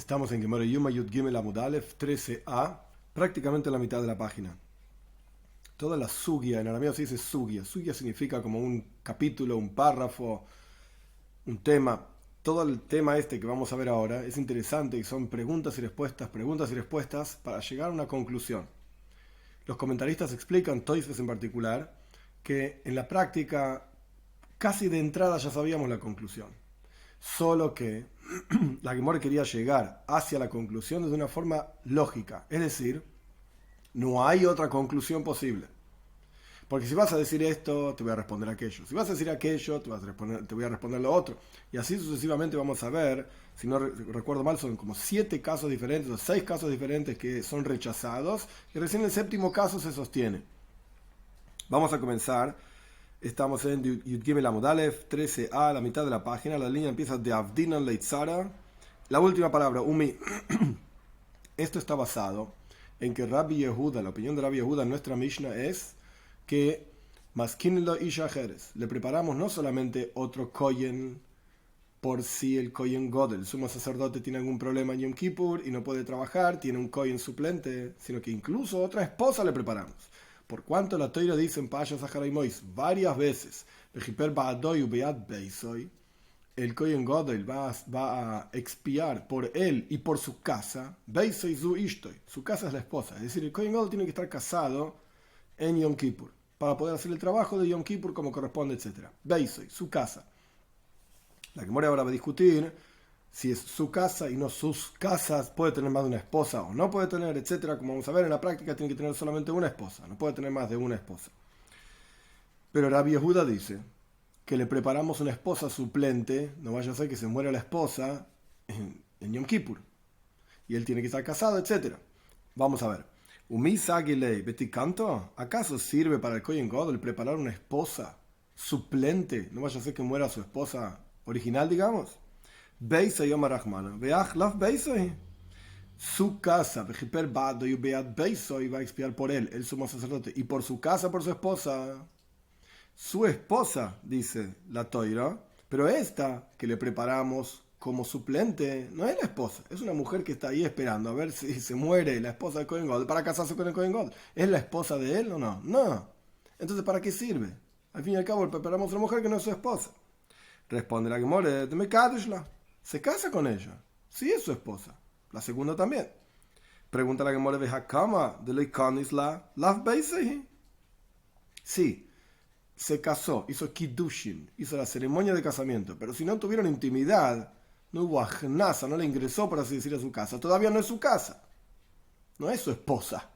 Estamos en Gemara Yuma Yud Gimel Amud Aleph 13a, prácticamente en la mitad de la página. Toda la sugia, en arameo se dice sugia. Sugia significa como un capítulo, un párrafo, un tema. Todo el tema este que vamos a ver ahora es interesante y son preguntas y respuestas para llegar a una conclusión. Los comentaristas explican, Toisves en particular, que en la práctica casi de entrada ya sabíamos la conclusión. Solo que la Gemara quería llegar hacia la conclusión de una forma lógica. Es decir, no hay otra conclusión posible. Porque si vas a decir esto, te voy a responder aquello. Si vas a decir aquello, te voy a responder lo otro. Y así sucesivamente vamos a ver, si no recuerdo mal, son como 7 casos diferentes o 6 casos diferentes que son rechazados. Y recién el 7º caso se sostiene. Vamos a comenzar. Estamos en Yud Gimel Amud Aleph 13a, la mitad de la página. La línea empieza de Avdinan Leitzara. La última palabra, Umi. Esto está basado en que Rabbi Yehuda, la opinión de Rabbi Yehuda en nuestra Mishnah es que Maskinlo y Shajeres, le preparamos no solamente otro Kohen por si el Kohen Godel, el sumo sacerdote, tiene algún problema en Yom Kippur y no puede trabajar, tiene un Kohen suplente, sino que incluso otra esposa le preparamos. Por cuanto la Toira dice en Paya Zaharay Mois varias veces, el Kohen Godel va a expiar por él y por su casa, su casa es la esposa, es decir, el Kohen Godel tiene que estar casado en Yom Kippur para poder hacer el trabajo de Yom Kippur como corresponde, etc. Su casa. La Gemara ahora va a discutir si es su casa y no sus casas, puede tener más de una esposa o no puede tener, etcétera. Como vamos a ver, en la práctica tiene que tener solamente una esposa, no puede tener más de una esposa. Pero Rabbi Yehuda dice que le preparamos una esposa suplente, no vaya a ser que se muera la esposa en Yom Kippur y él tiene que estar casado, etcétera. Vamos a ver. ¿Acaso sirve para el Kohen Gadol preparar una esposa suplente? No vaya a ser que muera su esposa original, digamos. Su casa va a expiar por él, el sumo sacerdote, y por su casa, por su esposa. Su esposa, dice la Toira, pero esta que le preparamos como suplente no es la esposa, es una mujer que está ahí esperando a ver si se muere la esposa de Kohen Gadol para casarse con el Kohen Gadol. ¿Es la esposa de él o no? No. Entonces, ¿para qué sirve? Al fin y al cabo, le preparamos a una mujer que no es su esposa. Responde la Gemara, se casa con ella. Sí es su esposa. La segunda también. Pregunta la Gemara, sí, se casó, hizo kiddushin, hizo la ceremonia de casamiento, pero si no tuvieron intimidad, no hubo ajnasa, no le ingresó, por así decir, a su casa. Todavía no es su casa. No es su esposa.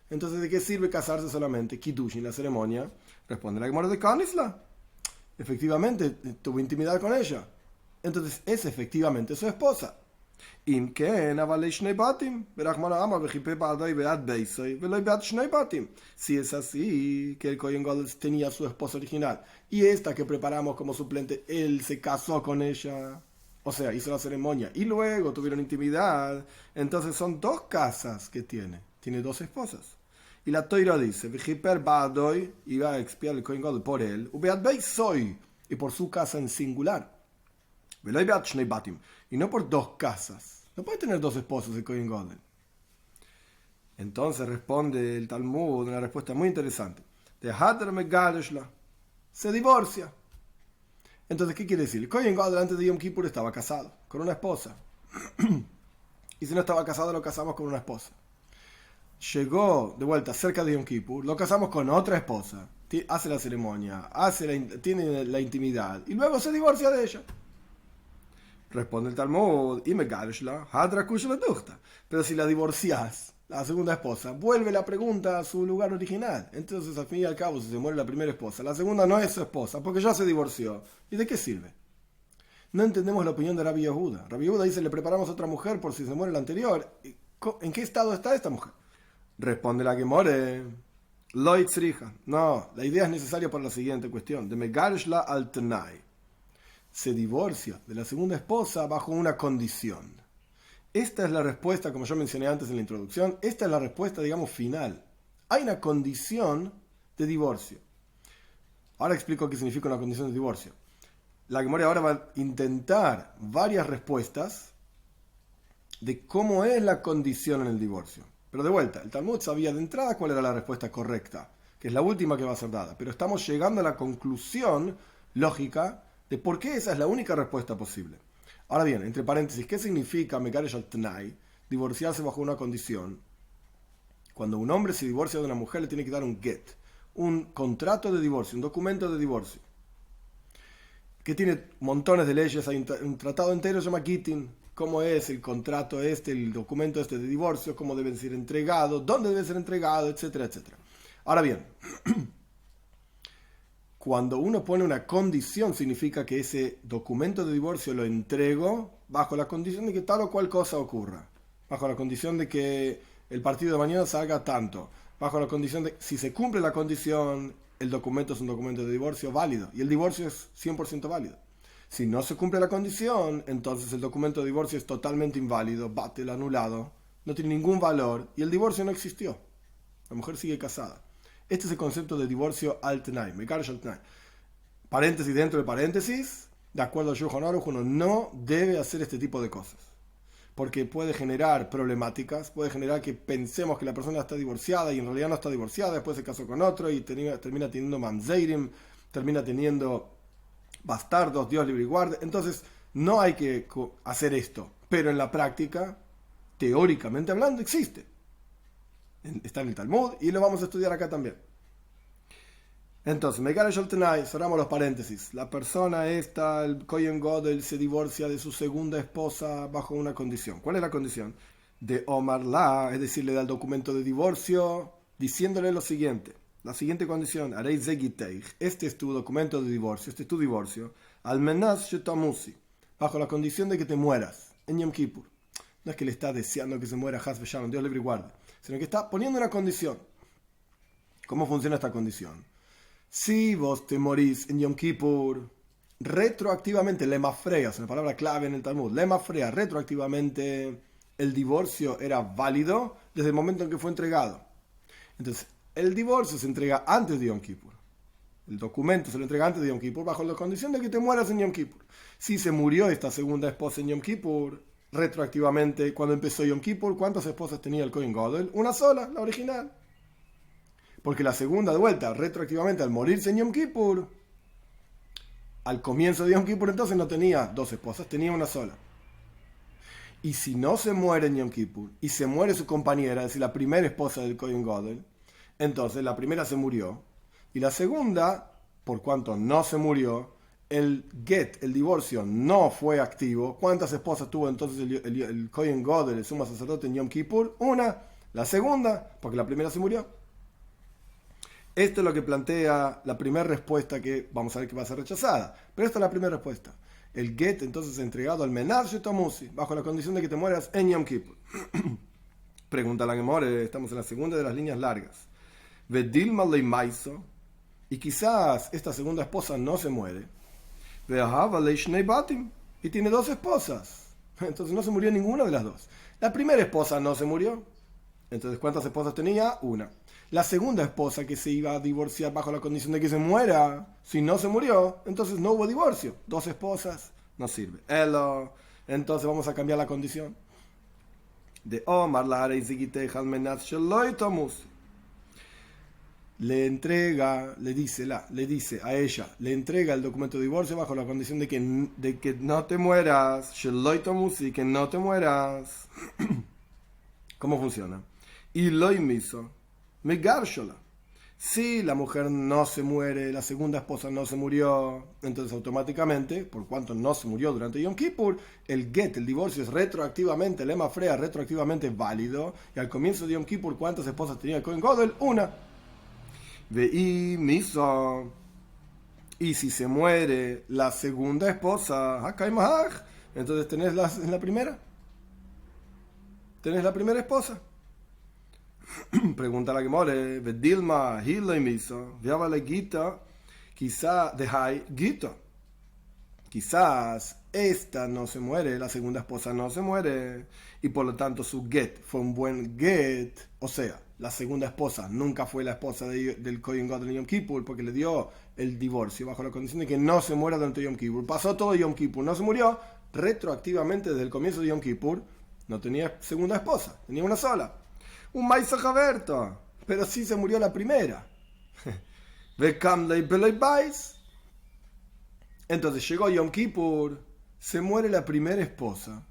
Entonces, ¿de qué sirve casarse solamente? Kiddushin, la ceremonia. Responde la Gemara de Kanisla. Efectivamente, tuvo intimidad con ella. Entonces, es efectivamente su esposa. Si es así, que el Kohen Gadol tenía su esposa original y esta que preparamos como suplente, él se casó con ella, o sea, hizo la ceremonia y luego tuvieron intimidad, entonces son 2 casas que tiene 2 esposas. Y la Toira dice, y va a expiar el Kohen Gadol por él, y por su casa en singular. Y no por 2 casas. No puede tener 2 esposos el Kohen Gadol. Entonces responde el Talmud una respuesta muy interesante. Se divorcia. Entonces, ¿qué quiere decir? El Kohen Gadol antes de Yom Kippur estaba casado con una esposa. Y si no estaba casado, lo casamos con una esposa. Llegó de vuelta cerca de Yom Kippur, lo casamos con otra esposa. Hace la ceremonia, tiene la intimidad y luego se divorcia de ella. Responde el Talmud, pero si la divorcias, la segunda esposa, vuelve la pregunta a su lugar original. Entonces, al fin y al cabo, si se muere la primera esposa, la segunda no es su esposa, porque ya se divorció. ¿Y de qué sirve? No entendemos la opinión de Rabbi Yehuda. Rabbi Yehuda dice, le preparamos a otra mujer por si se muere la anterior. ¿En qué estado está esta mujer? Responde la Gemara, no, la idea es necesaria por la siguiente cuestión, de Megarshla al Tnai. Se divorcia de la segunda esposa bajo una condición. Esta es la respuesta, como yo mencioné antes en la introducción, esta es la respuesta, digamos, final. Hay una condición de divorcio. Ahora explico qué significa una condición de divorcio. La Gemara ahora va a intentar varias respuestas de cómo es la condición en el divorcio. Pero de vuelta, el Talmud sabía de entrada cuál era la respuesta correcta, que es la última que va a ser dada. Pero estamos llegando a la conclusión lógica de por qué esa es la única respuesta posible. Ahora bien, entre paréntesis, ¿qué significa Megaresh al Tnai? Divorciarse bajo una condición. Cuando un hombre se divorcia de una mujer, le tiene que dar un get, un contrato de divorcio, un documento de divorcio, que tiene montones de leyes. Hay un tratado entero, se llama Gittin. Cómo es el contrato el documento de divorcio, cómo debe ser entregado, dónde debe ser entregado, etcétera, etcétera. Ahora bien, cuando uno pone una condición, significa que ese documento de divorcio lo entrego bajo la condición de que tal o cual cosa ocurra, bajo la condición de que el partido de mañana salga tanto, bajo la condición de si se cumple la condición, el documento es un documento de divorcio válido y el divorcio es 100% válido. Si no se cumple la condición, entonces el documento de divorcio es totalmente inválido, bátelo, anulado, no tiene ningún valor y el divorcio no existió. La mujer sigue casada. Este es el concepto de divorcio al Tnai, Megaresh al Tnai. Paréntesis dentro de paréntesis, de acuerdo a Shulchan Aruch, uno no debe hacer este tipo de cosas, porque puede generar problemáticas, puede generar que pensemos que la persona está divorciada y en realidad no está divorciada, después se casó con otro y termina teniendo mamzeirim, termina teniendo bastardos, Dios libre y guarde. Entonces no hay que hacer esto, pero en la práctica, teóricamente hablando, existe. Está en el Talmud y lo vamos a estudiar acá también. Entonces, Megaresh al Tnai, cerramos los paréntesis. La persona esta, el Kohen Gadol, se divorcia de su segunda esposa bajo una condición. ¿Cuál es la condición? De Omar La, es decir, le da el documento de divorcio diciéndole lo siguiente. La siguiente condición, Arei Zegiteich, este es tu documento de divorcio, este es tu divorcio, Almenas Shetamusi, bajo la condición de que te mueras en Yom Kippur. No es que le está deseando que se muera Haz V'Shalom, Dios libre y guarde, sino que está poniendo una condición. ¿Cómo funciona esta condición? Si vos te morís en Yom Kippur, retroactivamente, lemafrea, es una palabra clave en el Talmud, lemafrea, retroactivamente, el divorcio era válido desde el momento en que fue entregado. Entonces, el divorcio se entrega antes de Yom Kippur. El documento se lo entrega antes de Yom Kippur bajo la condición de que te mueras en Yom Kippur. Si se murió esta segunda esposa en Yom Kippur, retroactivamente, cuando empezó Yom Kippur, ¿cuántas esposas tenía el Kohen Gadol? Una sola, la original. Porque la segunda, de vuelta, retroactivamente, al morirse en Yom Kippur, al comienzo de Yom Kippur, entonces no tenía dos esposas, tenía una sola. Y si no se muere en Yom Kippur, y se muere su compañera, es decir, la primera esposa del Kohen Gadol, entonces la primera se murió, y la segunda, por cuanto no se murió, el get, el divorcio, no fue activo. ¿Cuántas esposas tuvo entonces el Kohen Gadol, el sumo sacerdote, en Yom Kippur? Una. La segunda, porque la primera se murió. Esto es lo que plantea la primera respuesta, que vamos a ver que va a ser rechazada. Pero esta es la primera respuesta. El get entonces entregado al Menar Shetamusi, bajo la condición de que te mueras en Yom Kippur. Pregunta la Gemara, estamos en la segunda de las líneas largas. Vedilma lei maiso, y quizás esta segunda esposa no se muere. Ve'ahava lei shnei batim, y tiene dos esposas. Entonces no se murió ninguna de las dos. La primera esposa no se murió. Entonces, ¿cuántas esposas tenía? Una. La segunda esposa que se iba a divorciar bajo la condición de que se muera, si no se murió, entonces no hubo divorcio. Dos esposas, no sirve. Entonces vamos a cambiar la condición. De Omar la le entrega, le dice a ella, le entrega el documento de divorcio bajo la condición de que no te mueras, que no te mueras. ¿Cómo funciona? Y lo miso, me garshola. Si la mujer no se muere, la segunda esposa no se murió, entonces automáticamente, por cuanto no se murió durante Yom Kippur, el get, el divorcio es retroactivamente, el lema frea, retroactivamente válido. Y al comienzo de Yom Kippur, ¿cuántas esposas tenía el Kohen Gadol? Una. Veí miso. Y si se muere la segunda esposa, entonces tenés la primera. Tenés la primera esposa. Pregunta la Gemara, Vedilma, Hilo y Miso, Viábale Gita, quizás Dehai Gita. Quizás esta no se muere, la segunda esposa no se muere, y por lo tanto su get fue un buen get. O sea, la segunda esposa nunca fue la esposa del Kohen Gadol en Yom Kippur, porque le dio el divorcio bajo la condición de que no se muera durante Yom Kippur. Pasó todo Yom Kippur, no se murió, retroactivamente desde el comienzo de Yom Kippur, No tenía segunda esposa, tenía una sola. Un Maisa Jaberto, pero sí se murió la primera. Entonces llegó Yom Kippur, se muere la primera esposa.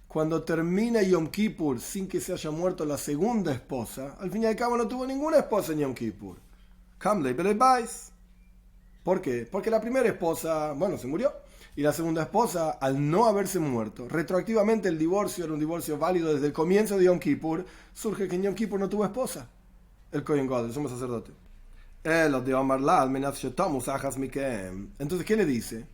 Cuando termina Yom Kippur sin que se haya muerto la segunda esposa, al fin y al cabo no tuvo ninguna esposa en Yom Kippur. ¿Por qué? Porque la primera esposa, se murió. Y la segunda esposa, al no haberse muerto, retroactivamente el divorcio era un divorcio válido desde el comienzo de Yom Kippur, surge que en Yom Kippur no tuvo esposa. El Kohen Gadol, el sumo sacerdote. Entonces, ¿qué le dice?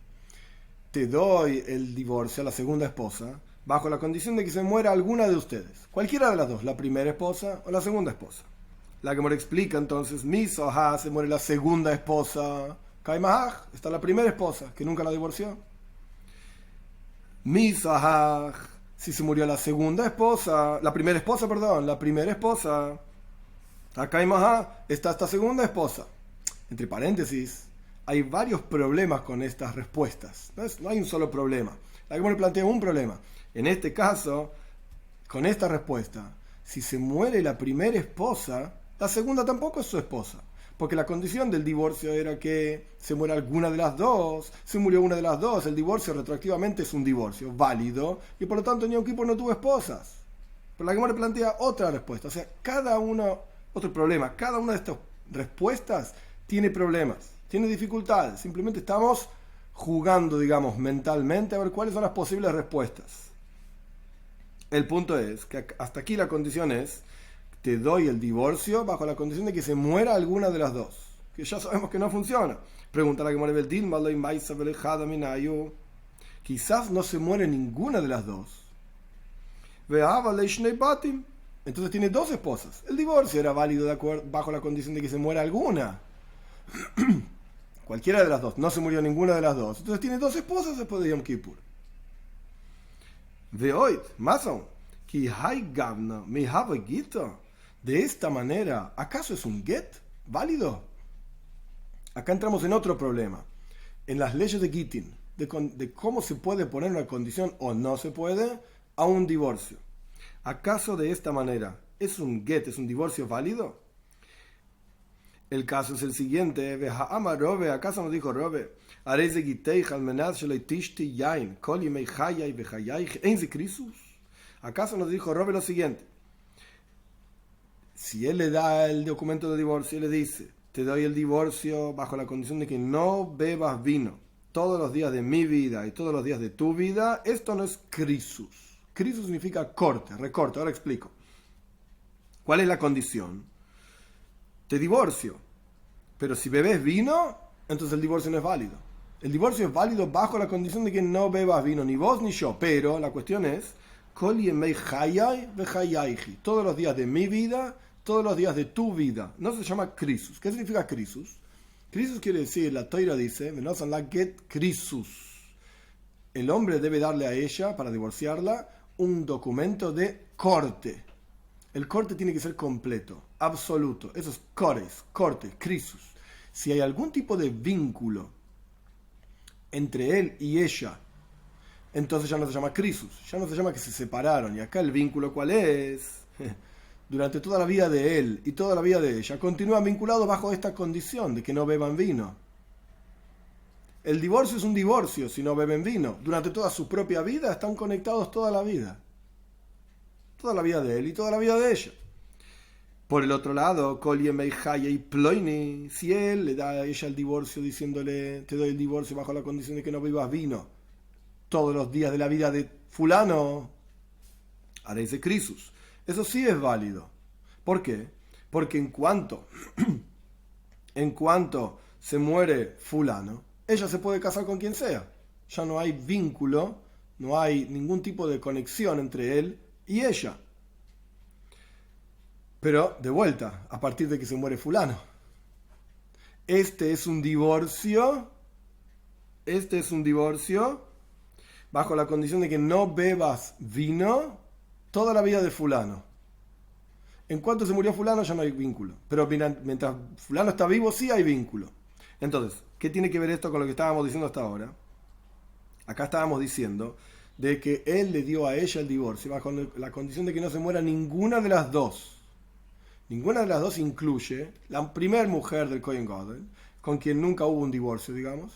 Te doy el divorcio a la segunda esposa bajo la condición de que se muera alguna de ustedes. Cualquiera de las dos, la primera esposa o la segunda esposa. La que me explica entonces, Misoha, se muere la segunda esposa. Kaimahaj, está la primera esposa, que nunca la divorció. Misoha, si se murió la segunda esposa, la primera esposa. Kaimahaj, está esta segunda esposa. Entre paréntesis, hay varios problemas con estas respuestas. No hay un solo problema. La que me plantea un problema. En este caso, con esta respuesta, si se muere la primera esposa, la segunda tampoco es su esposa. Porque la condición del divorcio era que se muera alguna de las dos. Se murió una de las dos. El divorcio retroactivamente es un divorcio válido. Y por lo tanto, Yom Kippur no tuvo esposas. Pero la Gemara plantea otra respuesta. O sea, otro problema. Cada una de estas respuestas tiene problemas, tiene dificultades. Simplemente estamos jugando, mentalmente a ver cuáles son las posibles respuestas. El punto es que hasta aquí la condición es: te doy el divorcio bajo la condición de que se muera alguna de las dos, que ya sabemos que no funciona. Pregunta la Gemara Beldin, quizás no se muere ninguna de las dos. Entonces tiene dos esposas. El divorcio era válido bajo la condición de que se muera alguna. Cualquiera de las dos, no se murió ninguna de las dos. Entonces tiene dos esposas después de Yom Kippur. De esta manera, ¿acaso es un get válido? Acá entramos en otro problema. En las leyes de Gittin, de cómo se puede poner una condición o no se puede a un divorcio. ¿Acaso de esta manera es un get, es un divorcio válido? El caso es el siguiente. ¿Acaso nos dijo Robe? ¿Acaso nos dijo Robe lo siguiente? Si él le da el documento de divorcio y le dice: te doy el divorcio bajo la condición de que no bebas vino todos los días de mi vida y todos los días de tu vida, esto no es krisus. Krisus significa corte, recorte. Ahora explico. ¿Cuál es la condición? Te divorcio, pero si bebes vino, entonces el divorcio no es válido. El divorcio es válido bajo la condición de que no bebas vino, ni vos ni yo, pero la cuestión es: todos los días de mi vida, todos los días de tu vida. No se llama krisus. ¿Qué significa krisus? Krisus quiere decir, la Toira dice, el hombre debe darle a ella, para divorciarla, un documento de corte. El corte tiene que ser completo, absoluto. Eso es corte, krisus. Si hay algún tipo de vínculo entre él y ella, entonces ya no se llama krisus, ya no se llama que se separaron. Y acá el vínculo, ¿cuál es? Durante toda la vida de él y toda la vida de ella, continúan vinculados bajo esta condición de que no beban vino. El divorcio es un divorcio si no beben vino. Durante toda su propia vida están conectados toda la vida. Toda la vida de él y toda la vida de ella. Por el otro lado, si él le da a ella el divorcio diciéndole: te doy el divorcio bajo la condición de que no bebas vino todos los días de la vida de fulano, ahora dice krisus. Eso sí es válido. ¿Por qué? Porque en cuanto se muere fulano, ella se puede casar con quien sea. Ya no hay vínculo, no hay ningún tipo de conexión entre él y ella. Pero, de vuelta, a partir de que se muere fulano. Este es un divorcio bajo la condición de que no bebas vino toda la vida de fulano. En cuanto se murió fulano ya no hay vínculo. Pero mientras fulano está vivo sí hay vínculo. Entonces, ¿qué tiene que ver esto con lo que estábamos diciendo hasta ahora? Acá estábamos diciendo de que él le dio a ella el divorcio, bajo la condición de que no se muera ninguna de las dos. Ninguna de las dos incluye la primera mujer del Kohen Gadol, con quien nunca hubo un divorcio, digamos,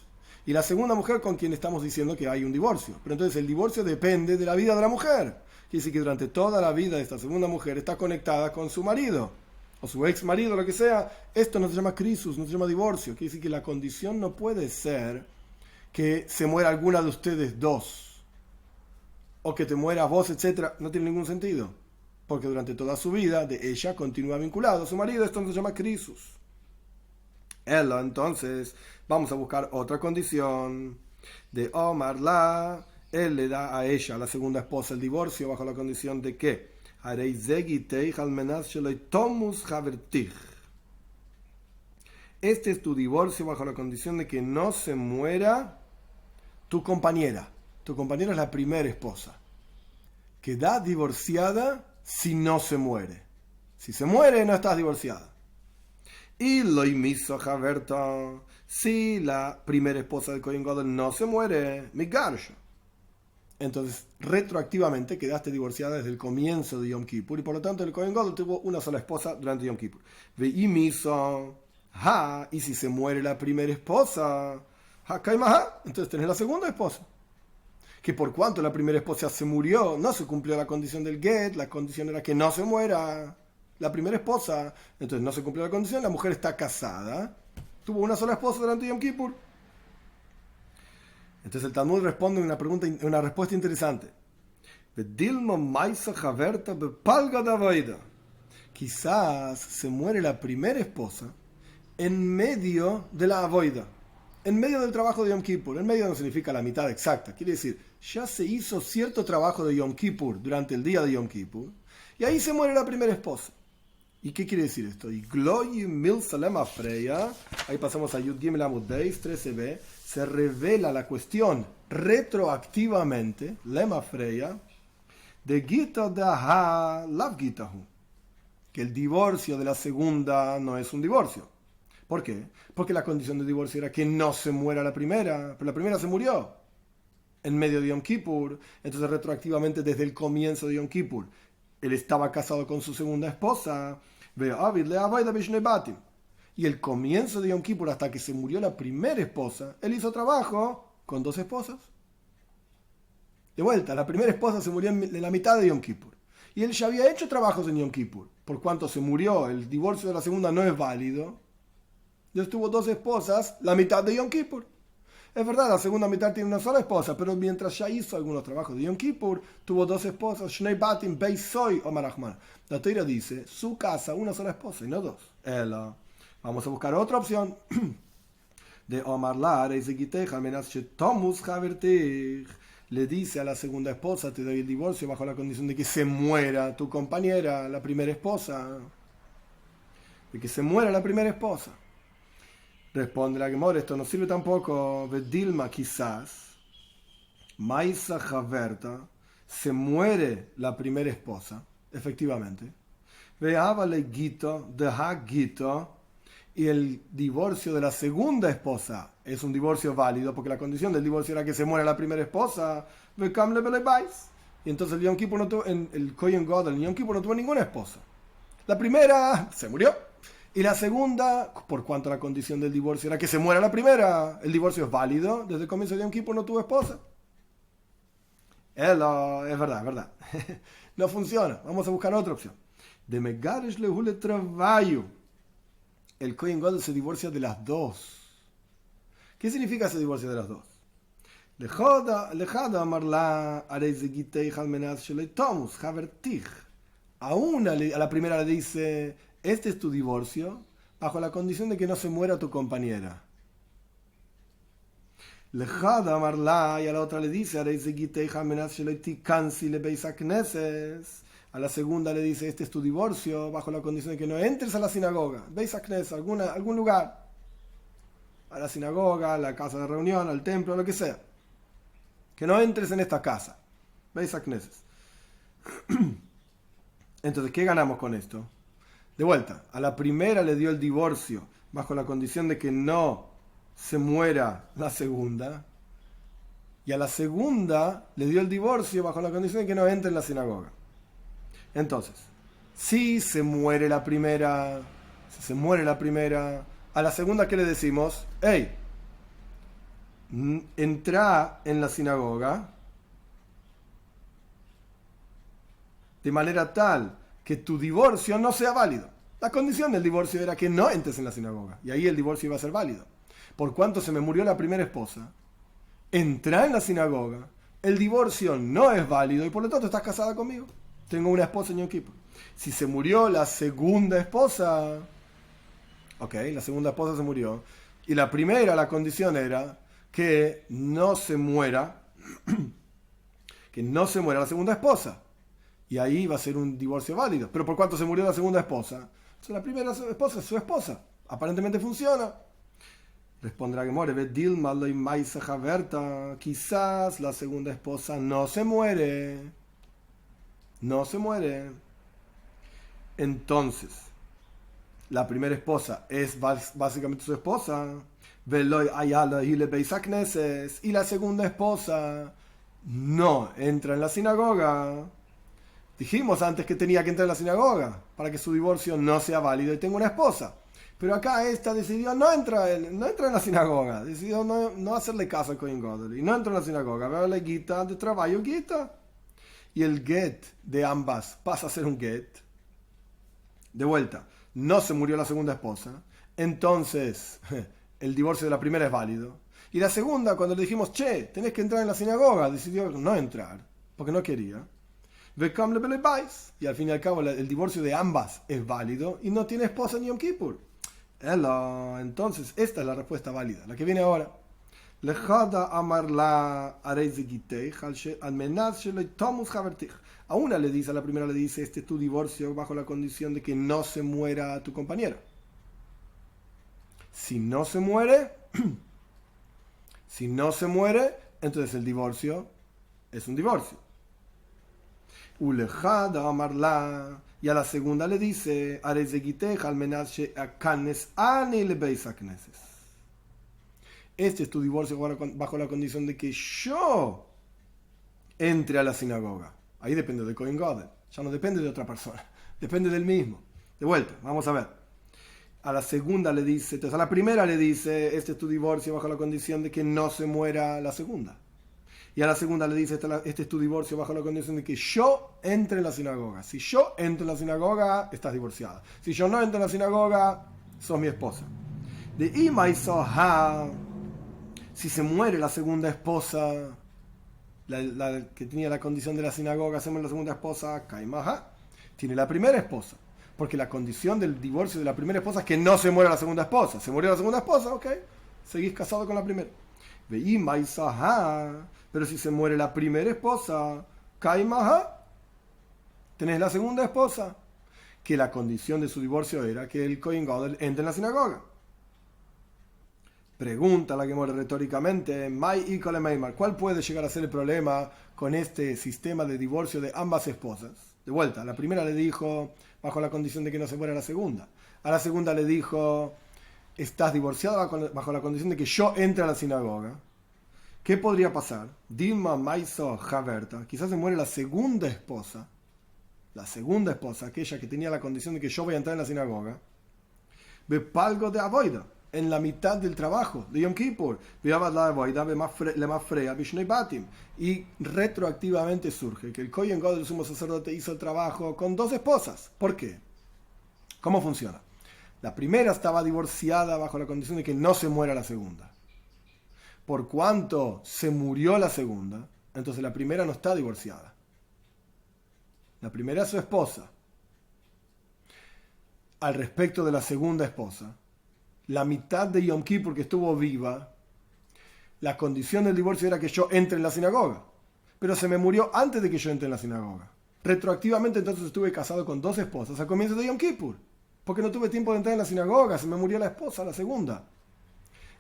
y la segunda mujer con quien estamos diciendo que hay un divorcio. Pero entonces el divorcio depende de la vida de la mujer. Quiere decir que durante toda la vida de esta segunda mujer está conectada con su marido, o su ex marido, lo que sea. Esto no se llama crisis, no se llama divorcio. Quiere decir que la condición no puede ser que se muera alguna de ustedes dos, o que te mueras vos, etc. No tiene ningún sentido, porque durante toda su vida de ella continúa vinculado a su marido. Esto no se llama crisis. Entonces vamos a buscar otra condición de Omar la. Él le da a ella, a la segunda esposa, el divorcio bajo la condición de que este es tu divorcio bajo la condición de que no se muera tu compañera. Tu compañera es la primera esposa. Queda divorciada si no se muere. Si se muere, no estás divorciada. Y lo imiso Javerta, si la primera esposa del Kohen Gadol no se muere, mi garsha. Entonces, retroactivamente quedaste divorciada desde el comienzo de Yom Kippur, y por lo tanto el Kohen Gadol tuvo una sola esposa durante Yom Kippur. Ve imiso, y si se muere la primera esposa, entonces tenés la segunda esposa. Que por cuanto la primera esposa se murió, no se cumplió la condición del get, la condición era que no se muera la primera esposa, entonces no se cumplió la condición, la mujer está casada, tuvo una sola esposa durante Yom Kippur. Entonces el Talmud responde una respuesta interesante. Quizás se muere la primera esposa en medio de la avoida, en medio del trabajo de Yom Kippur. En medio no significa la mitad exacta, quiere decir, ya se hizo cierto trabajo de Yom Kippur durante el día de Yom Kippur, y ahí se muere la primera esposa. ¿Y qué quiere decir esto? Y Gloy Mil Salema Freya, ahí pasamos a Yud Gimel Amud Beis 13b, se revela la cuestión retroactivamente, Lema Freya, de Gita de Ha Lav Gitahu, que el divorcio de la segunda no es un divorcio. ¿Por qué? Porque la condición de divorcio era que no se muera la primera, pero la primera se murió en medio de Yom Kippur, entonces retroactivamente desde el comienzo de Yom Kippur, él estaba casado con su segunda esposa, y el comienzo de Yom Kippur hasta que se murió la primera esposa, él hizo trabajo con dos esposas. De vuelta, la primera esposa se murió en la mitad de Yom Kippur, y él ya había hecho trabajos en Yom Kippur. Por cuanto se murió, el divorcio de la segunda no es válido. Entonces tuvo dos esposas la mitad de Yom Kippur. Es verdad, la segunda mitad tiene una sola esposa, pero mientras ya hizo algunos trabajos de Yom Kippur, tuvo dos esposas, Shnei Batim Beisoy Omar Achman. La Torah dice, su casa, una sola esposa y no dos. Vamos a buscar otra opción. De Omar La, le dice a la segunda esposa, te doy el divorcio bajo la condición de que se muera tu compañera, la primera esposa. De que se muera la primera esposa. Responde la Gemara, esto no sirve tampoco. Dilma quizás, Maisa Javerta, se muere la primera esposa, efectivamente. Veábale Gito, deja Gito, y el divorcio de la segunda esposa es un divorcio válido, porque la condición del divorcio era que se muera la primera esposa. Y entonces el Yom Kippur no tuvo, el Kohen Gadol, el Yom Kippur no tuvo ninguna esposa. La primera se murió. Y la segunda, por cuanto la condición del divorcio era que se muera la primera, el divorcio es válido, desde el comienzo de Yom Kippur no tuvo esposa. Es verdad, es verdad. No funciona, vamos a buscar otra opción. De Megaresh Lehule Travayu, el Kohen Gadol se divorcia de las dos. ¿Qué significa ese divorcio de las dos? Lejada amarla arezegitei halmenaz shelei tomus havertich. A la primera le dice, este es tu divorcio bajo la condición de que no se muera tu compañera. Lejada amarla, y a la otra le dice, a la segunda le dice, este es tu divorcio bajo la condición de que no entres a la sinagoga, algún lugar, a la sinagoga, a la casa de reunión, al templo, lo que sea, que no entres en esta casa. Entonces, ¿qué ganamos con esto? De vuelta, a la primera le dio el divorcio bajo la condición de que no se muera la segunda, y y a la segunda le dio el divorcio bajo la condición de que no entre en la sinagoga. Entonces, si se muere la primera, a la segunda, ¿qué le decimos? Hey, entra en la sinagoga de manera tal que tu divorcio no sea válido. La condición del divorcio era que no entres en la sinagoga, y ahí el divorcio iba a ser válido. Por cuanto se me murió la primera esposa, entra en la sinagoga, el divorcio no es válido y por lo tanto estás casada conmigo. Tengo una esposa en Yom Kippur. Si se murió la segunda esposa, ok, la segunda esposa se murió, y la primera, la condición era que no se muera, la segunda esposa. Y ahí va a ser un divorcio válido. Pero por cuanto se murió la segunda esposa, entonces la primera esposa es su esposa. Aparentemente funciona. Responderá Gemore, quizás la segunda esposa no se muere. No se muere. Entonces, la primera esposa es básicamente su esposa. Y la segunda esposa no entra en la sinagoga. Dijimos antes que tenía que entrar en la sinagoga para que su divorcio no sea válido y tenga una esposa. Pero acá esta decidió no entrar en la sinagoga. Decidió no hacerle caso al Kohen Gadol. Y no entró en la sinagoga. Veo la guita de trabajo, guita. Y el get de ambas pasa a ser un get. De vuelta, no se murió la segunda esposa. Entonces, el divorcio de la primera es válido. Y la segunda, cuando le dijimos, che, tenés que entrar en la sinagoga, decidió no entrar, porque no quería. Y al fin y al cabo el divorcio de ambas es válido y no tiene esposa ni Yom Kippur. Entonces esta es la respuesta válida, la que viene ahora. A una le dice, a la primera le dice, este es tu divorcio bajo la condición de que no se muera tu compañero. Si no se muere, entonces el divorcio es un divorcio. Y a la segunda le dice, este es tu divorcio bajo la condición de que yo entre a la sinagoga. Ahí depende del Kohen Gadol, ya no depende de otra persona, depende del mismo. De vuelta, vamos a ver. A la segunda le dice, entonces a la primera le dice, este es tu divorcio bajo la condición de que no se muera la segunda. Y a la segunda le dice, este es tu divorcio bajo la condición de que yo entre en la sinagoga. Si yo entro en la sinagoga, estás divorciada. Si yo no entro en la sinagoga, sos mi esposa. De Imaisoha, si se muere la segunda esposa, la que tenía la condición de la sinagoga, se muere la segunda esposa, Kaimaha, tiene la primera esposa. Porque la condición del divorcio de la primera esposa es que no se muera la segunda esposa. Se murió la segunda esposa, ok, seguís casado con la primera. De Imaisoha, pero si se muere la primera esposa, Kaimaha, tenés la segunda esposa, que la condición de su divorcio era que el Kohen Gadol entre en la sinagoga. Pregunta la Gemara retóricamente, ¿cuál puede llegar a ser el problema con este sistema de divorcio de ambas esposas? De vuelta, a la primera le dijo, bajo la condición de que no se muera la segunda. A la segunda le dijo, estás divorciada bajo la condición de que yo entre a la sinagoga. ¿Qué podría pasar? Dilma Maiso Javerta, quizás se muere la segunda esposa, aquella que tenía la condición de que yo voy a entrar en la sinagoga. Bepalgo de Avoida, en la mitad del trabajo de Yom Kippur. Y retroactivamente surge que el Kohen Gadol, el sumo sacerdote, hizo el trabajo con dos esposas. ¿Por qué? ¿Cómo funciona? La primera estaba divorciada bajo la condición de que no se muera la segunda. Por cuanto se murió la segunda, entonces la primera no está divorciada. La primera es su esposa. Al respecto de la segunda esposa, la mitad de Yom Kippur que estuvo viva, la condición del divorcio era que yo entre en la sinagoga. Pero se me murió antes de que yo entre en la sinagoga. Retroactivamente entonces estuve casado con dos esposas al comienzo de Yom Kippur. Porque no tuve tiempo de entrar en la sinagoga, se me murió la esposa, la segunda.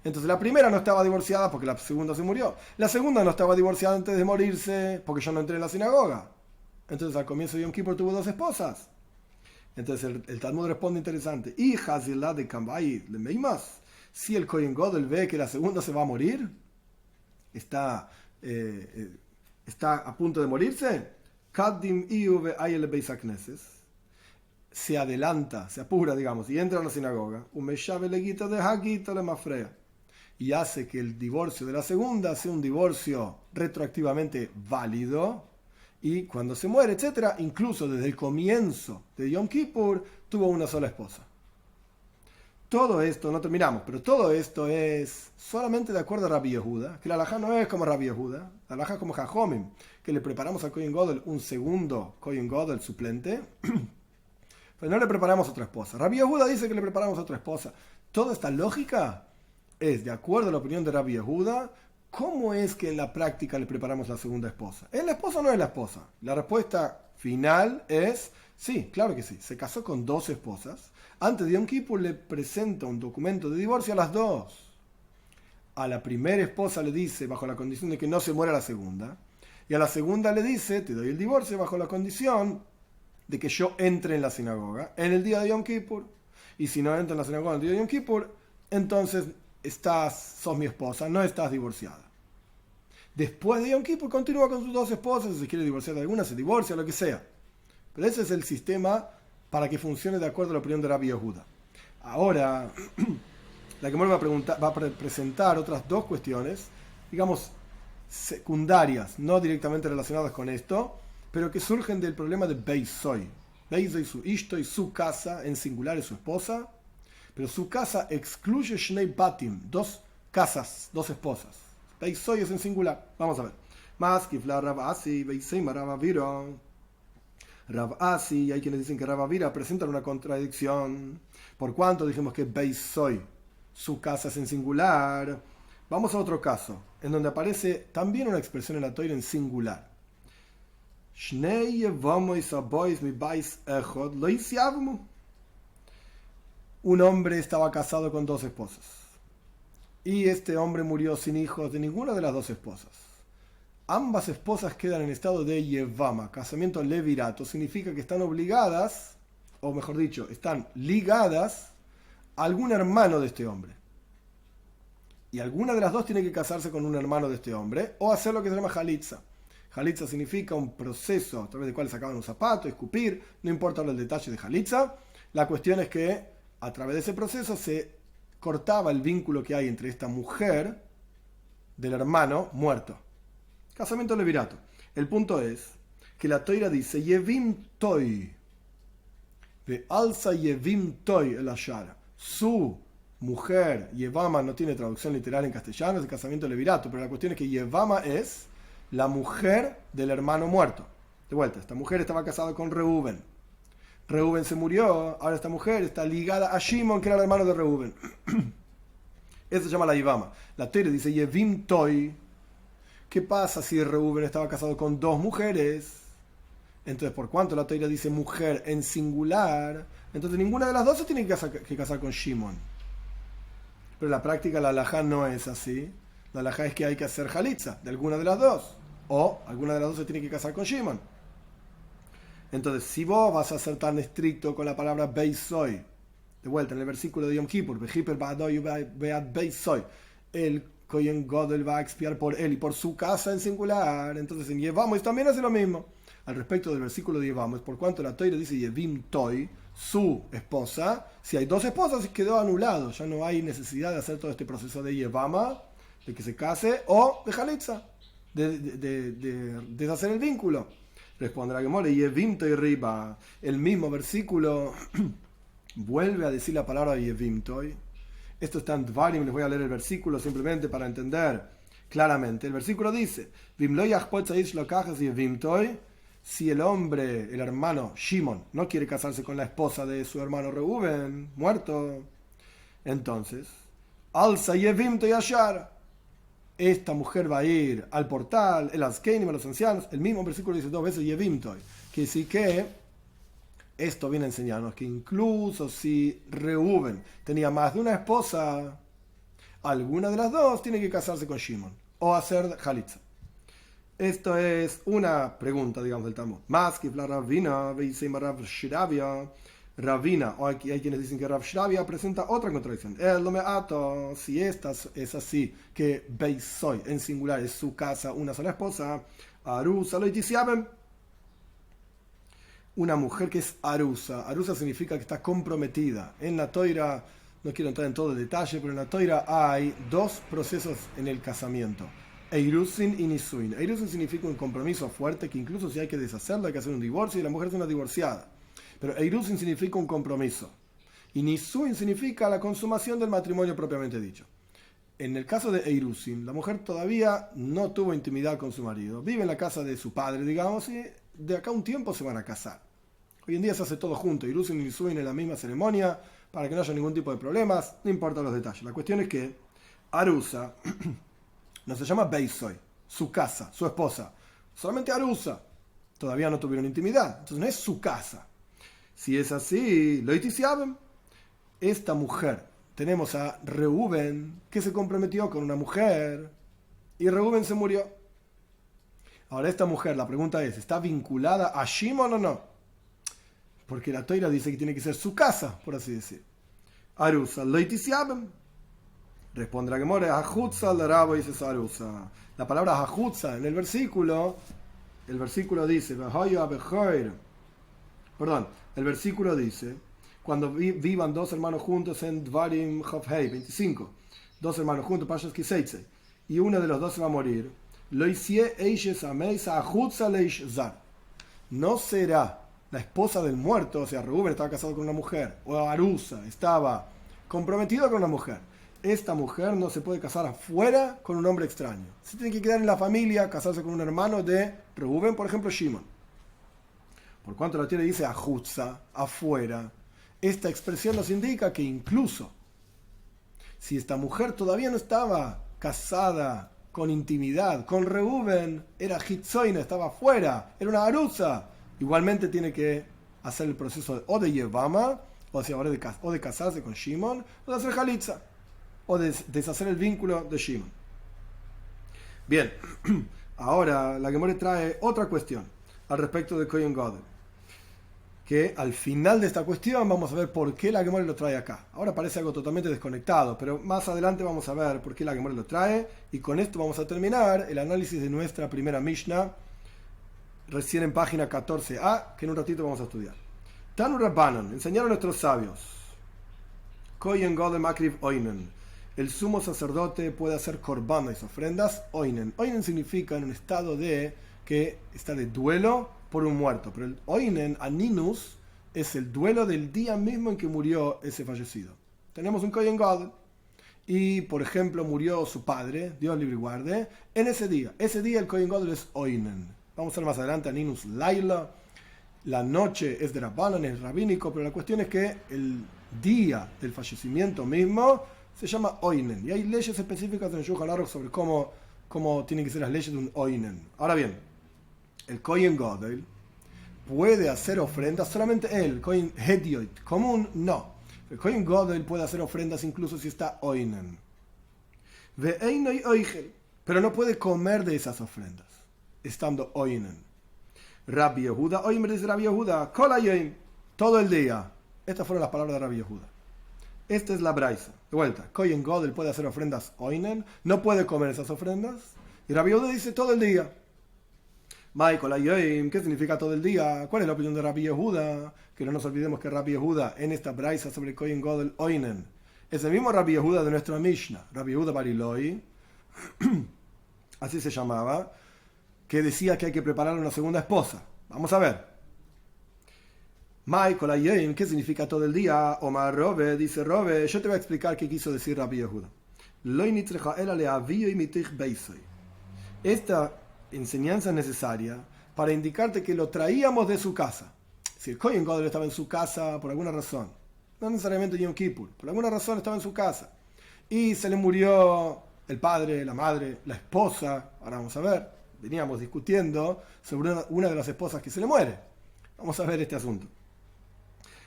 Entonces la primera no estaba divorciada porque la segunda se murió. La segunda no estaba divorciada antes de morirse porque yo no entré en la sinagoga. Entonces al comienzo de Yom Kippur tuvo dos esposas. Entonces el Talmud responde interesante. Y Hazilá de Kambay le meimas. Si el Kohen Gadol ve que la segunda se va a morir, está está a punto de morirse, Kaddim Iuve Ayele Beisakneses, se adelanta, se apura, digamos, y entra a la sinagoga, y hace que el divorcio de la segunda sea un divorcio retroactivamente válido, y cuando se muere, etcétera, incluso desde el comienzo de Yom Kippur, tuvo una sola esposa. Todo esto, no terminamos, pero todo esto es solamente de acuerdo a Rabbi Yehuda, que la halajá no es como Rabbi Yehuda, la halajá es como Jajomim, que le preparamos al Kohen Gadol un segundo Kohen Gadol suplente, pero no le preparamos otra esposa. Rabbi Yehuda dice que le preparamos otra esposa. Toda esta lógica es de acuerdo a la opinión de Rabbi Yehuda. ¿Cómo es que en la práctica le preparamos la segunda esposa? ¿Es la esposa o no es la esposa? La respuesta final es sí, claro que sí. Se casó con 2 esposas. Antes de Yom Kippur le presenta un documento de divorcio a las 2. A la primera esposa le dice, bajo la condición de que no se muera la segunda. Y a la segunda le dice, te doy el divorcio bajo la condición de que yo entre en la sinagoga en el día de Yom Kippur. Y si no entro en la sinagoga en el día de Yom Kippur, entonces sos mi esposa, no estás divorciada. Después de Yom Kippur continúa con sus 2 esposas, si se quiere divorciar de alguna, se divorcia, lo que sea. Pero ese es el sistema para que funcione de acuerdo a la opinión de Rabbi Yehuda. Ahora, la Gemara va a presentar otras 2 cuestiones, digamos, secundarias, no directamente relacionadas con esto, pero que surgen del problema de Beisoy. Beisoy, su ishto, y su casa, en singular es su esposa, pero su casa excluye Shnei Batim, 2 casas, 2 esposas. Beisoy es en singular. Vamos a ver. Maskifla Rav Asi, Beiseima Rav Avira. Rav Asi, y hay quienes dicen que Rav Avira presentan una contradicción. Por cuanto dijimos que Beisoy, su casa es en singular. Vamos a otro caso, en donde aparece también una expresión en la Torá en singular. Un hombre estaba casado con 2 esposas. Y este hombre murió sin hijos de ninguna de las 2 esposas. Ambas esposas quedan en estado de Yevama, casamiento levirato. Significa que están obligadas, o mejor dicho, están ligadas a algún hermano de este hombre. Y alguna de las 2 tiene que casarse con un hermano de este hombre, o hacer lo que se llama Jalitza. Jalitza significa un proceso a través del cual sacaban un zapato, escupir, no importa el detalle de Jalitza. La cuestión es que a través de ese proceso se cortaba el vínculo que hay entre esta mujer del hermano muerto. Casamiento levirato. El punto es que la Toira dice Yevim Toy ve alza Yevim Toy el Ashara. Su mujer, Yevama, no tiene traducción literal en castellano, es el casamiento levirato, pero la cuestión es que Yevama es la mujer del hermano muerto. De vuelta, esta mujer estaba casada con Reuben. Reuben se murió, ahora esta mujer está ligada a Shimon, que era el hermano de Reuben. Eso se llama la Yevama. La Torá dice Yevim Toy. ¿Qué pasa si Reuben estaba casado con 2 mujeres? Entonces, por cuanto la Torá dice mujer en singular, entonces ninguna de las 2 se tiene que casar con Shimon. Pero en la práctica la halajá no es así. La halajá es que hay que hacer jalitza de alguna de las 2. O alguna de las 2 se tiene que casar con Shimon. Entonces, si vos vas a ser tan estricto con la palabra Beisoy, de vuelta en el versículo de Yom Kippur, el Kohen Gadol va a expiar por él y por su casa en singular, entonces en Yevamos también hace lo mismo. Al respecto del versículo de Yevamos, por cuanto la Torá dice Yevim Toy, su esposa, si hay 2 esposas quedó anulado, ya no hay necesidad de hacer todo este proceso de Yevama, de que se case, o de Jalitza, de deshacer el vínculo. Responde la Gemara, Yevim Toy Riba. El mismo versículo vuelve a decir la palabra Yevim Toy. Esto está en Dvarim, les voy a leer el versículo simplemente para entender claramente. El versículo dice, si el hombre, el hermano Shimon, no quiere casarse con la esposa de su hermano Reuben, muerto, entonces, alza Yevim Toy Ashar. Esta mujer va a ir al portal, el Azkenim, a los ancianos. El mismo versículo dice 2 veces Yevim Toy. Que sí que esto viene a enseñarnos que incluso si Reuben tenía más de una esposa, alguna de las 2 tiene que casarse con Shimon o hacer Jalitza. Esto es una pregunta, digamos, del Talmud. Más que la Ravina, Beiseima Rav Shiravia. Ravina, o hay quienes dicen que Rav Shravia presenta otra contradicción. El no me ato, si esta es así, que Beisoy en singular es su casa, una sola esposa, Arusa lo itisiaben. Una mujer que es Arusa. Arusa significa que está comprometida. En la Toira, no quiero entrar en todo el detalle, pero en la Toira hay dos procesos en el casamiento. Eirusin y Nisuin. Eirusin significa un compromiso fuerte que incluso si hay que deshacerlo, hay que hacer un divorcio y la mujer es una divorciada. Pero Eirusin significa un compromiso. Y Nisuin significa la consumación del matrimonio propiamente dicho. En el caso de Eirusin, la mujer todavía no tuvo intimidad con su marido. Vive en la casa de su padre, digamos, y de acá a un tiempo se van a casar. Hoy en día se hace todo junto, Eirusin y Nisuin en la misma ceremonia, para que no haya ningún tipo de problemas, no importa los detalles. La cuestión es que Arusa no se llama Beisoy, su casa, su esposa. Solamente Arusa. Todavía no tuvieron intimidad, entonces no es su casa. Si es así, lo itisiaben. Esta mujer, tenemos a Reuben, que se comprometió con una mujer, y Reuben se murió. Ahora esta mujer, la pregunta es, ¿está vinculada a Shimon o no? Porque la Toira dice que tiene que ser su casa, por así decir. Arusa, lo itisiaben. Responde la Gemara, Hajutza, la rabo dice Arusa. La palabra Hajutza en el versículo dice, perdón, el versículo dice, cuando vivan dos hermanos juntos en Dvarim Chavhei 25, dos hermanos juntos, Pashas Kiseitze, y uno de los dos se va a morir, no será la esposa del muerto, o sea, Reuben estaba casado con una mujer, o Arusa estaba comprometido con una mujer. Esta mujer no se puede casar afuera con un hombre extraño. Se tiene que quedar en la familia, casarse con un hermano de Reuben, por ejemplo, Shimon. Por cuanto la tierra dice ajutza, afuera, esta expresión nos indica que incluso si esta mujer todavía no estaba casada con intimidad con Reuben, era hitzoina, estaba afuera, era una arusa, igualmente tiene que hacer el proceso o de Yevama, o de casarse con Shimon, o de hacer Jalitza, o de deshacer el vínculo de Shimon. Bien, ahora la Gemara trae otra cuestión al respecto de Kohen Gadol, que al final de esta cuestión vamos a ver por qué la Gemara lo trae acá. Ahora parece algo totalmente desconectado, pero más adelante vamos a ver por qué la Gemara lo trae, y con esto vamos a terminar el análisis de nuestra primera Mishnah, recién en página 14a, que en un ratito vamos a estudiar. Tanu Rabbanon, enseñaron nuestros sabios, Kohen Gadol Makriv Oinen, el sumo sacerdote puede hacer korbanos, ofrendas, Oinen. Oinen significa en un estado de que está de duelo por un muerto, pero el Oinen, Aninus, es el duelo del día mismo en que murió ese fallecido. Tenemos un Kohen Gadol y, por ejemplo, murió su padre, Dios libre y guarde, en ese día el Kohen Gadol es Oinen. Vamos a ver más adelante Aninus Laila, la noche es de Rabbanan, es rabínico, pero la cuestión es que el día del fallecimiento mismo se llama Oinen, y hay leyes específicas en el Shulchan Aruch sobre cómo tienen que ser las leyes de un Oinen. Ahora bien, el Kohen Gadol puede hacer ofrendas, solamente él, Kohen Hedioit, común, no. El Kohen Gadol puede hacer ofrendas incluso si está Oinen. Pero no puede comer de esas ofrendas, estando Oinen. Rabbi Yehuda, Oimer dice Rabbi Yehuda, Kol hayom, todo el día. Estas fueron las palabras de Rabbi Yehuda. Esta es la braisa. De vuelta, Kohen Gadol puede hacer ofrendas Oinen, no puede comer esas ofrendas. Y Rabbi Yehuda dice todo el día. Michael Ayoim, ¿qué significa todo el día? ¿Cuál es la opinión de Rabbi Yehuda? Que no nos olvidemos que Rabbi Yehuda en esta braisa sobre Kohen Gadol Oinen es el mismo Rabbi Yehuda de nuestra Mishnah, Rabbi Yehuda Bariloi, así se llamaba, que decía que hay que preparar una segunda esposa. Vamos a ver. Michael Ayoim, ¿qué significa todo el día? Omar Robe, dice Robe, yo te voy a explicar qué quiso decir Rabbi Yehuda. Esta enseñanza es necesaria para indicarte que lo traíamos de su casa. Si el Kohen Gadol estaba en su casa por alguna razón, no necesariamente Yom Kippur, por alguna razón estaba en su casa, y se le murió el padre, la madre, la esposa, ahora vamos a ver, veníamos discutiendo sobre una de las esposas que se le muere. Vamos a ver este asunto.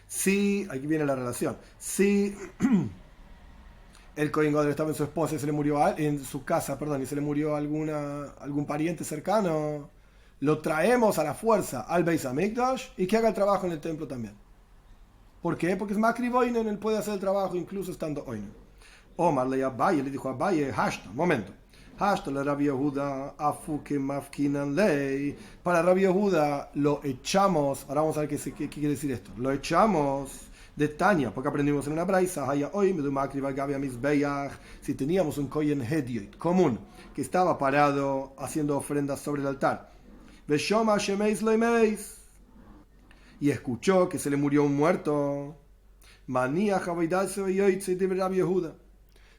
Si, aquí viene la relación, si el Kohen Gadol estaba en su esposa y se le murió en su casa, y se le murió algún pariente cercano, lo traemos a la fuerza al Beis Hamikdash y que haga el trabajo en el templo también. ¿Por qué? Porque es Makriv Oinen, él puede hacer el trabajo incluso estando Oinen. Omar le Abaye, le dijo a Abaye, hashta, momento. Hashta le Rabbi Yehuda, afuke mafkinan ley. Para Rabbi Yehuda lo echamos, ahora vamos a ver qué quiere decir esto. Lo echamos de Tania, porque aprendimos en una braisa, si teníamos un kohen hedioit común, que estaba parado haciendo ofrendas sobre el altar, y escuchó que se le murió un muerto,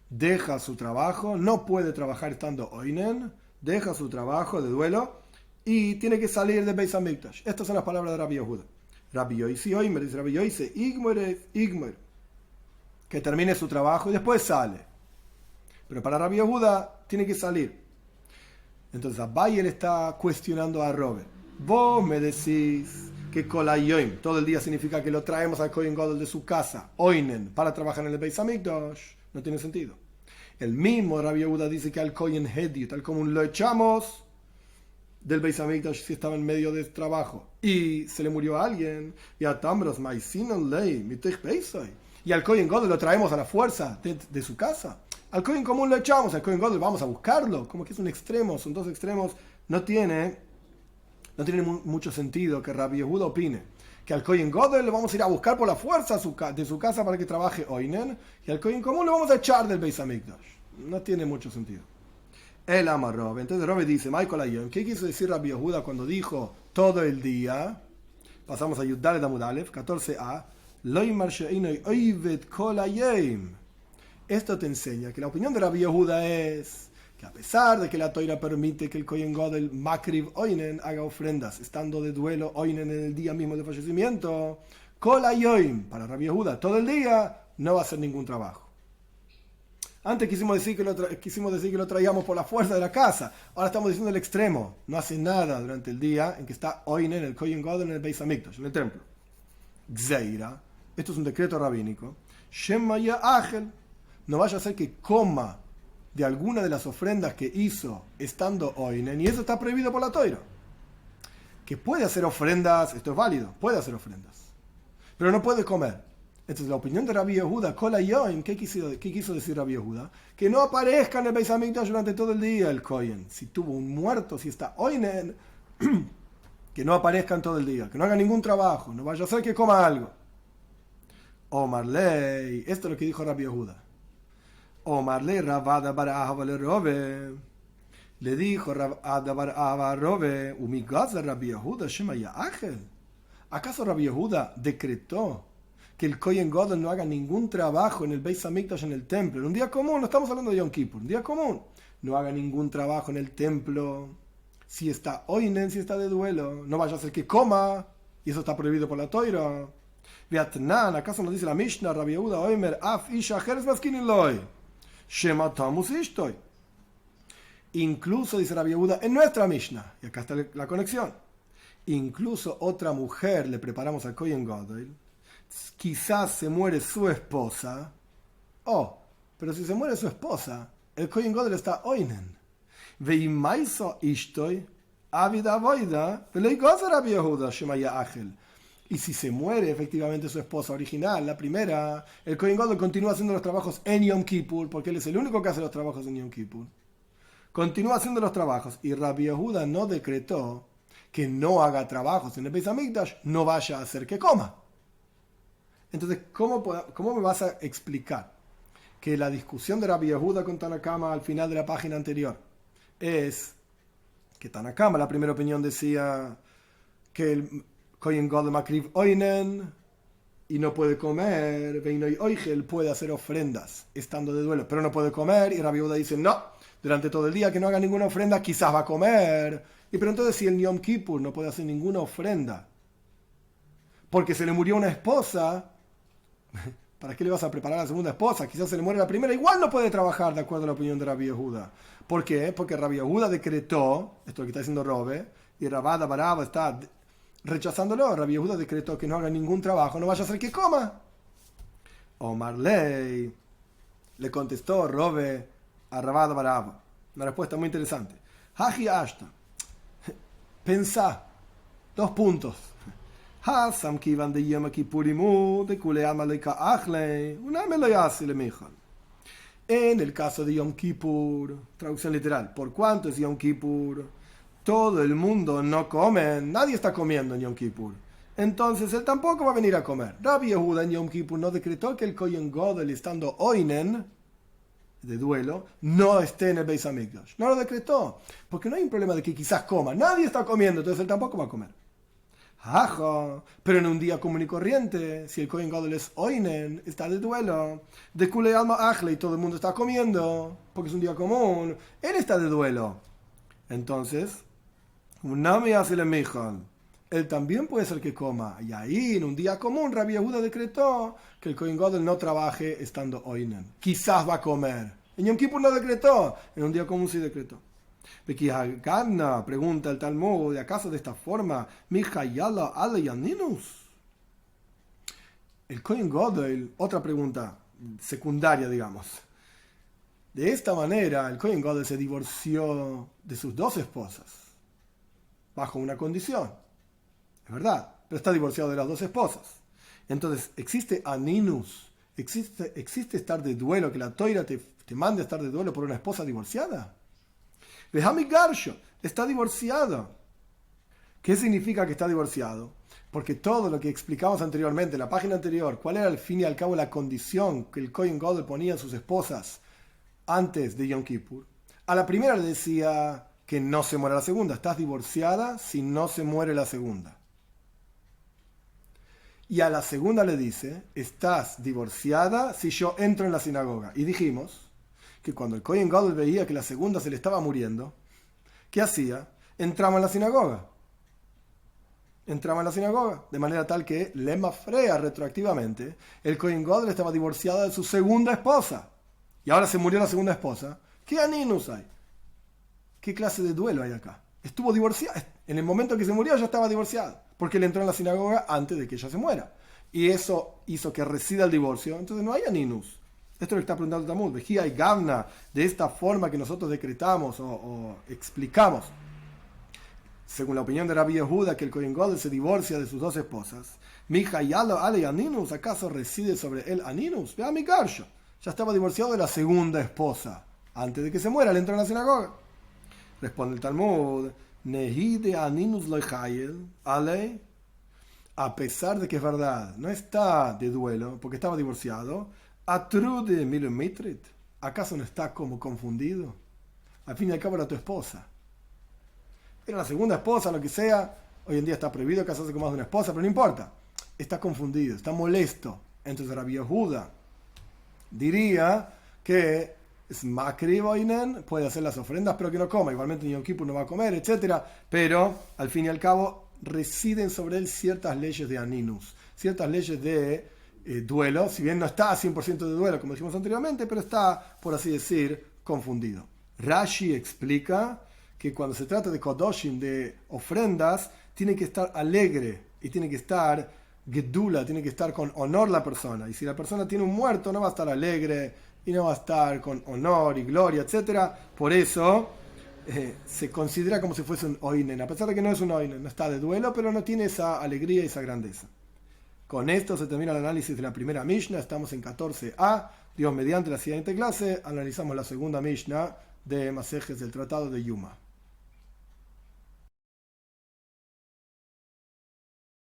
deja su trabajo, no puede trabajar estando oinen, deja su trabajo de duelo y tiene que salir de Beis Hamikdash. Estas son las palabras de Rabbi Yehuda. Rabbi Yoisi Oimer dice Rabbi Yoisi Igmer, que termine su trabajo y después sale. Pero para Rabbi Yehuda tiene que salir. Entonces Abaye le está cuestionando a Robert. Vos me decís que Kolayoim todo el día significa que lo traemos al Kohen Gadol de su casa, Oinen, para trabajar en el Beis Hamikdash. No tiene sentido. El mismo Rabbi Yehuda dice que al Kohen Hedit, tal como lo echamos del Beis Hamikdash si estaba en medio de trabajo y se le murió a alguien, y a Tambros Maisinon Ley, Mitech Beisoy, y al Kohen Gadol lo traemos a la fuerza de su casa. Al Kohen común lo echamos, al Kohen Gadol vamos a buscarlo, como que es un extremo, son dos extremos. No tiene mucho sentido que Rabbi Yehuda opine que al Kohen Gadol le vamos a ir a buscar por la fuerza de su casa para que trabaje Oinen, y al Kohen común lo vamos a echar del Beis Hamikdash. No tiene mucho sentido. El ama Rob. Entonces Rob dice, Michael Ayon, ¿qué quiso decir Rabbi Yehuda cuando dijo todo el día? Pasamos a Yudalet Amud Aleph, 14a. Loimar she'inoi oivet kol hayom. Esto te enseña que la opinión de Rabbi Yehuda es que a pesar de que la Toira permite que el Kohen Gadol Makriv Oinen haga ofrendas estando de duelo Oinen en el día mismo de fallecimiento, Kol Hayom, para Rabbi Yehuda, todo el día no va a hacer ningún trabajo. Antes quisimos decir que lo traíamos por la fuerza de la casa, ahora estamos diciendo el extremo, no hace nada durante el día en que está Oinen, el Kohen Gadol en el Beis Hamikdash, en el templo. Gzeira, esto es un decreto rabínico, Shemaya Achel, no vaya a ser que coma de alguna de las ofrendas que hizo estando Oinen, y eso está prohibido por la Toira. Que puede hacer ofrendas, esto es válido, puede hacer ofrendas, pero no puede comer. Entonces la opinión de Rabbi Yehuda, Kol Hayom, ¿qué quiso decir Rabbi Yehuda? Que no aparezca en el Beis Hamikdash durante todo el día el Kohen. Si tuvo un muerto, si está Oinen, que no aparezcan todo el día, que no haga ningún trabajo, no vaya a ser que coma algo. Omar Ley, esto es lo que dijo Rabbi Yehuda. Omar le Ravada bar Ahava le Rove, le dijo Ravada bar Ahava Rove, Umigaza Rabbi Yehuda Shemaya Achel. ¿Acaso Rabbi Yehuda decretó que el Kohen Gadol no haga ningún trabajo en el Beis Hamikdash, en el templo? En un día común, no estamos hablando de Yom Kippur, un día común. No haga ningún trabajo en el templo. Si está Oinen, si está de duelo, no vaya a ser que coma, y eso está prohibido por la Toira. Vietnam, ¿acaso nos dice la Mishnah, Rabbi Yehuda Oimer, Af Isha Jeres Maskinin Loi? Shema Tamus Ishtoy. Incluso, dice Rabbi Yehuda, en nuestra Mishnah, y acá está la conexión, incluso otra mujer le preparamos al Kohen Gadol, quizás se muere su esposa, pero si se muere su esposa, el Kohen Gadol está Oinen. Veimaiso Ishtoy, Avida Voida, Veleigoza Rabbi Yehuda, Shemaya Achel. Y si se muere efectivamente su esposa original, la primera, el Kohen Gadol continúa haciendo los trabajos en Yom Kippur, porque él es el único que hace los trabajos en Yom Kippur. Continúa haciendo los trabajos. Y Rabbi Yehuda no decretó que no haga trabajos en el Beis Hamikdash, no vaya a hacer que coma. Entonces, ¿cómo me vas a explicar que la discusión de Rabbi Yehuda con Tanakama al final de la página anterior es que Tanakama, la primera opinión, decía que el Kohen Gadol Makriv Oinen y no puede comer, Veinoi Oigel puede hacer ofrendas estando de duelo, pero no puede comer, y Rabbi Yehuda dice no, durante todo el día que no haga ninguna ofrenda, quizás va a comer. Y pero entonces si el Yom Kippur no puede hacer ninguna ofrenda porque se le murió una esposa, ¿para qué le vas a preparar a la segunda esposa? Quizás se le muere la primera, igual no puede trabajar de acuerdo a la opinión de Rabbi Yehuda. ¿Por qué? Porque Rabbi Yehuda decretó, esto es lo que está diciendo Robe, y Rabada Baraba está rechazándolo. Rabbi Yehuda decretó que no haga ningún trabajo, no vaya a ser que coma. Omar Ley le contestó Robe a Rabada Baraba una respuesta muy interesante. Haji Ashta, pensá, 2 puntos. Hasam kivan de Yom Kippurimu de Kule Amaleka Achle, una me lo hace le mijan. En el caso de Yom Kippur, traducción literal, por cuánto es Yom Kippur, todo el mundo no come, nadie está comiendo en Yom Kippur. Entonces él tampoco va a venir a comer. Rabbi Yehuda en Yom Kippur no decretó que el Kohen Gadol, estando oinen, de duelo, no esté en el Beis Hamikdash. No lo decretó, porque no hay un problema de que quizás coma. Nadie está comiendo, entonces él tampoco va a comer. Ajá, pero en un día común y corriente, si el Kohen Gadol es oinen, está de duelo, de Kule Alma Achle y todo el mundo está comiendo, porque es un día común, él está de duelo. Entonces, Unami hace le mijan. Él también puede ser que coma. Y ahí, en un día común, Rabbi Yehuda decretó que el Kohen Gadol no trabaje estando oinen. Quizás va a comer. En Yom Kippur no decretó. En un día común sí decretó. Bekihagana, pregunta el Talmud, ¿de acaso de esta forma, Mijayala ale yaninus? El Kohen Gadol, otra pregunta secundaria, digamos. De esta manera, el Kohen Gadol se divorció de sus dos esposas, bajo una condición. Es verdad, pero está divorciado de las dos esposas. Entonces, ¿existe aninus? ¿Existe estar de duelo, que la toira te mande a estar de duelo por una esposa divorciada? Vejami Garsho, está divorciado. ¿Qué significa que está divorciado? Porque todo lo que explicamos anteriormente, en la página anterior, cuál era al fin y al cabo la condición que el Kohen Gadol ponía en sus esposas antes de Yom Kippur. A la primera le decía que no se muera la segunda. Estás divorciada si no se muere la segunda. Y a la segunda le dice, estás divorciada si yo entro en la sinagoga. Y dijimos que cuando el Kohen Gadol veía que la segunda se le estaba muriendo, ¿qué hacía? Entraba en la sinagoga. De manera tal que le mafrea retroactivamente. El Kohen Gadol estaba divorciado de su segunda esposa. Y ahora se murió la segunda esposa. ¿Qué aninus hay? ¿Qué clase de duelo hay acá? Estuvo divorciado. En el momento que se murió ya estaba divorciado. Porque él entró en la sinagoga antes de que ella se muera. Y eso hizo que resida el divorcio. Entonces no hay aninus. Esto es lo que está preguntando Talmud. Vejía y Gavna, de esta forma que nosotros decretamos o explicamos, según la opinión de Rabbi Yehuda, que el Kohen Gadol se divorcia de sus dos esposas. Mija y ale aninus, ¿acaso reside sobre él aninus? Vea mi garsho. Ya estaba divorciado de la segunda esposa. Antes de que se muera, él entró en la sinagoga. Responde el Talmud. Nehide aninus loichayel ale. A pesar de que es verdad, no está de duelo, porque estaba divorciado. Atrude milomitrit, ¿acaso no está como confundido? Al fin y al cabo era tu esposa. Era la segunda esposa, lo que sea. Hoy en día está prohibido casarse con más de una esposa, pero no importa. Está confundido, está molesto. Entonces Rabbi Yehuda diría que es makri boinen, puede hacer las ofrendas, pero que no coma. Igualmente en Yom Kippur no va a comer, etc. Pero al fin y al cabo residen sobre él ciertas leyes de aninus, ciertas leyes de duelo, si bien no está a 100% de duelo, como dijimos anteriormente, pero está, por así decir, confundido. Rashi explica que cuando se trata de kodoshim, de ofrendas, tiene que estar alegre y tiene que estar gedula, tiene que estar con honor la persona. Y si la persona tiene un muerto, no va a estar alegre y no va a estar con honor y gloria, etc. Por eso se considera como si fuese un oinen, a pesar de que no es un oinen, no está de duelo, pero no tiene esa alegría y esa grandeza. Con esto se termina el análisis de la primera Mishnah. Estamos en 14a. Dios mediante, la siguiente clase analizamos la segunda Mishnah de Masejes del Tratado de Yuma.